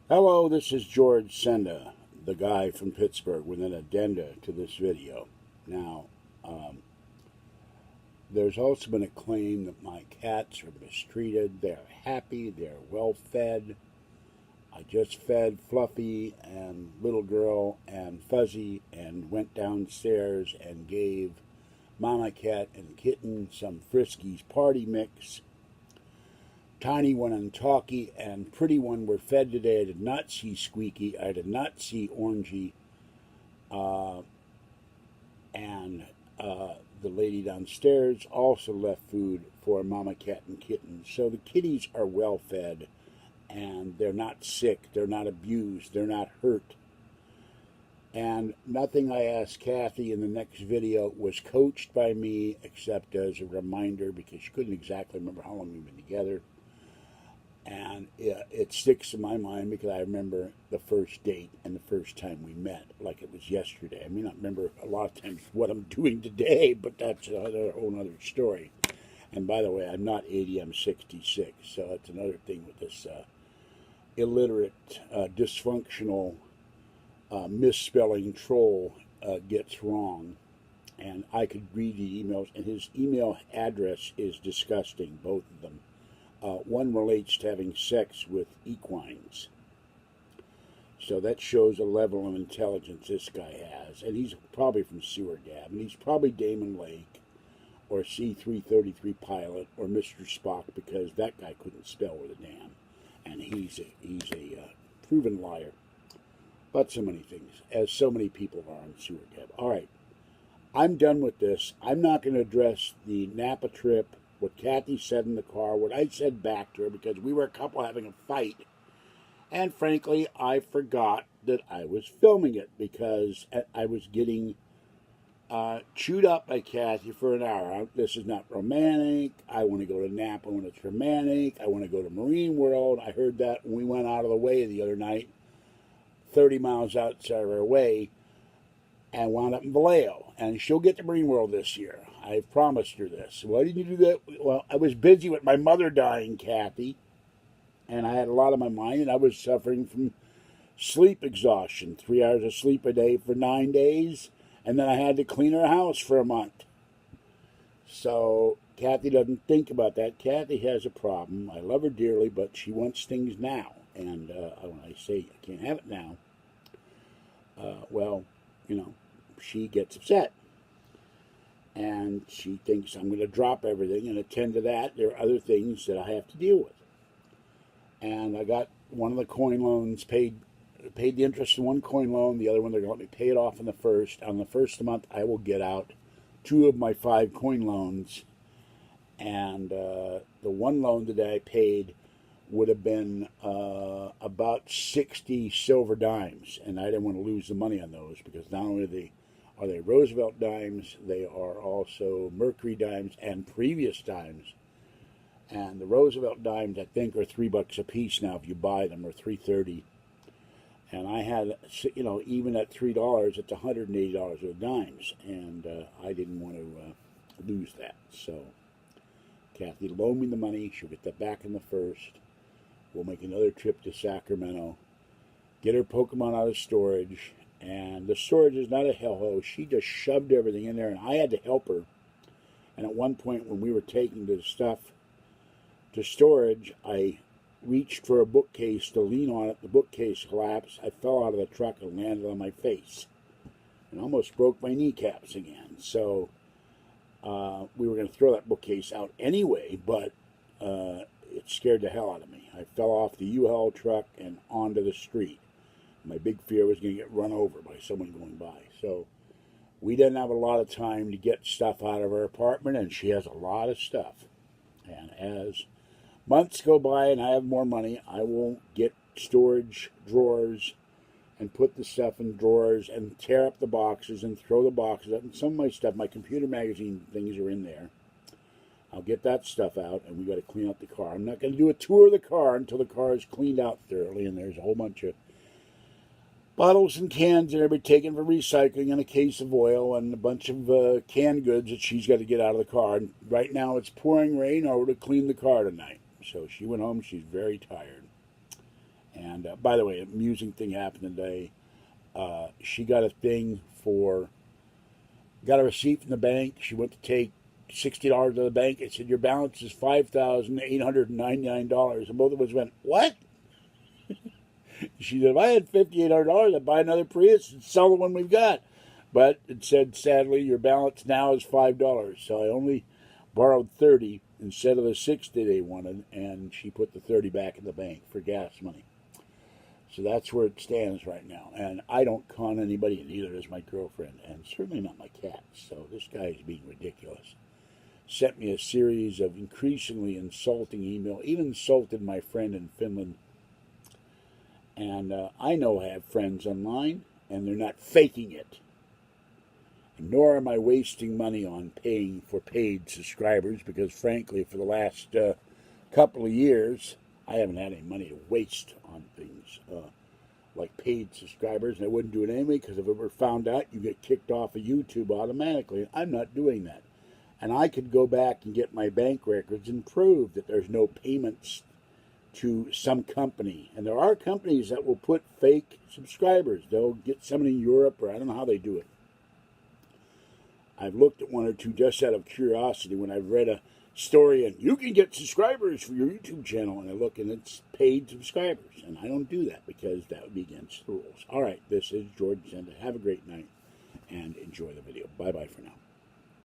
Hello, this is George Senda, the guy from Pittsburgh, with an addenda to this video. Now, there's also been a claim that my cats are mistreated. They're happy, they're well fed. I just fed Fluffy and Little Girl and Fuzzy and went downstairs and gave Mama Cat and Kitten some Friskies party mix. Tiny One and Talkie and Pretty One were fed today. I did not see Squeaky. I did not see Orangey. And the lady downstairs also left food for Mama Cat and Kitten. So the kitties are well fed, and they're not sick. They're not abused. They're not hurt. And nothing I asked Kathy in the next video was coached by me, except as a reminder, because she couldn't exactly remember how long we've been together. And it sticks in my mind because I remember the first date and the first time we met like it was yesterday. I may not remember a lot of times what I'm doing today, but that's a whole other story. And by the way, I'm not 80, I'm 66. So that's another thing with this illiterate, dysfunctional, misspelling troll gets wrong. And I could read the emails, and his email address is disgusting, both of them. One relates to having sex with equines. So that shows a level of intelligence this guy has. And he's probably from Sewer Gab. And he's probably Damon Lake or C-333 pilot or Mr. Spock, because that guy couldn't spell with a damn. And he's a proven liar. But so many things, as so many people are on Sewer Gab. All right. I'm done with this. I'm not going to address the Napa trip, what Kathy said in the car, what I said back to her, because we were a couple having a fight. And frankly, I forgot that I was filming it because I was getting chewed up by Kathy for an hour. This is not romantic. I want to go to Napa when it's romantic. I want to go to Marine World. I heard that when we went out of the way the other night, 30 miles outside of our way, and wound up in Vallejo. And she'll get to Marine World this year. I've promised her this. Why didn't you do that? Well, I was busy with my mother dying, Kathy. And I had a lot on my mind, and I was suffering from sleep exhaustion. 3 hours of sleep a day for 9 days. And then I had to clean her house for a month. So Kathy doesn't think about that. Kathy has a problem. I love her dearly, but she wants things now. And when I say I can't have it now, well, you know, she gets upset. And she thinks I'm going to drop everything and attend to that. There are other things that I have to deal with. And I got one of the coin loans paid the interest in one coin loan. The other one, they're going to let me pay it off in the first. On the first of the month, I will get out 2 of my 5 coin loans. And the one loan that I paid would have been about 60 silver dimes. And I didn't want to lose the money on those, because not only are they Roosevelt dimes, they are also Mercury dimes and previous dimes. And the Roosevelt dimes, I think, are $3 a piece now if you buy them, or $3.30. And I had, you know, even at $3, it's $180 of dimes, and I didn't want to lose that. So Kathy loaned me the money. She'll get that back in the first. We'll make another trip to Sacramento, get her Pokemon out of storage. And the storage is not a hellhole. She just shoved everything in there, and I had to help her. And at one point, when we were taking the stuff to storage, I reached for a bookcase to lean on it. The bookcase collapsed. I fell out of the truck and landed on my face and almost broke my kneecaps again. So we were going to throw that bookcase out anyway, but it scared the hell out of me. I fell off the U-Haul truck and onto the street. My big fear was going to get run over by someone going by. So we didn't have a lot of time to get stuff out of her apartment, and she has a lot of stuff. And as months go by and I have more money, I will get storage drawers and put the stuff in drawers and tear up the boxes and throw the boxes up. And some of my stuff, my computer magazine things are in there. I'll get that stuff out, and we got to clean out the car. I'm not going to do a tour of the car until the car is cleaned out thoroughly, and there's a whole bunch of bottles and cans that are taken for recycling, and a case of oil, and a bunch of canned goods that she's got to get out of the car. And right now it's pouring rain, or to clean the car tonight. So she went home. She's very tired. And by the way, an amusing thing happened today. She got a thing got a receipt from the bank. She went to take $60 out of the bank. It said, your balance is $5,899. And both of us went, what? She said, if I had $5,800, I'd buy another Prius and sell the one we've got. But it said, sadly, your balance now is $5. So I only borrowed $30 instead of the $60 they wanted, and she put the $30 back in the bank for gas money. So that's where it stands right now. And I don't con anybody, and neither does my girlfriend, and certainly not my cat. So this guy is being ridiculous. Sent me a series of increasingly insulting email, even insulted my friend in Finland. And I know I have friends online, and they're not faking it. Nor am I wasting money on paying for paid subscribers, because frankly, for the last couple of years, I haven't had any money to waste on things like paid subscribers, and I wouldn't do it anyway, because if it were found out, you get kicked off of YouTube automatically. I'm not doing that. And I could go back and get my bank records and prove that there's no payments to some company. And there are companies that will put fake subscribers. They'll get somebody in Europe, or I don't know how they do it. I've looked at one or two just out of curiosity when I've read a story and you can get subscribers for your YouTube channel, and I look and it's paid subscribers, and I don't do that because that would be against the rules. All right, this is George Senda. Have a great night and enjoy the video. Bye-bye for now.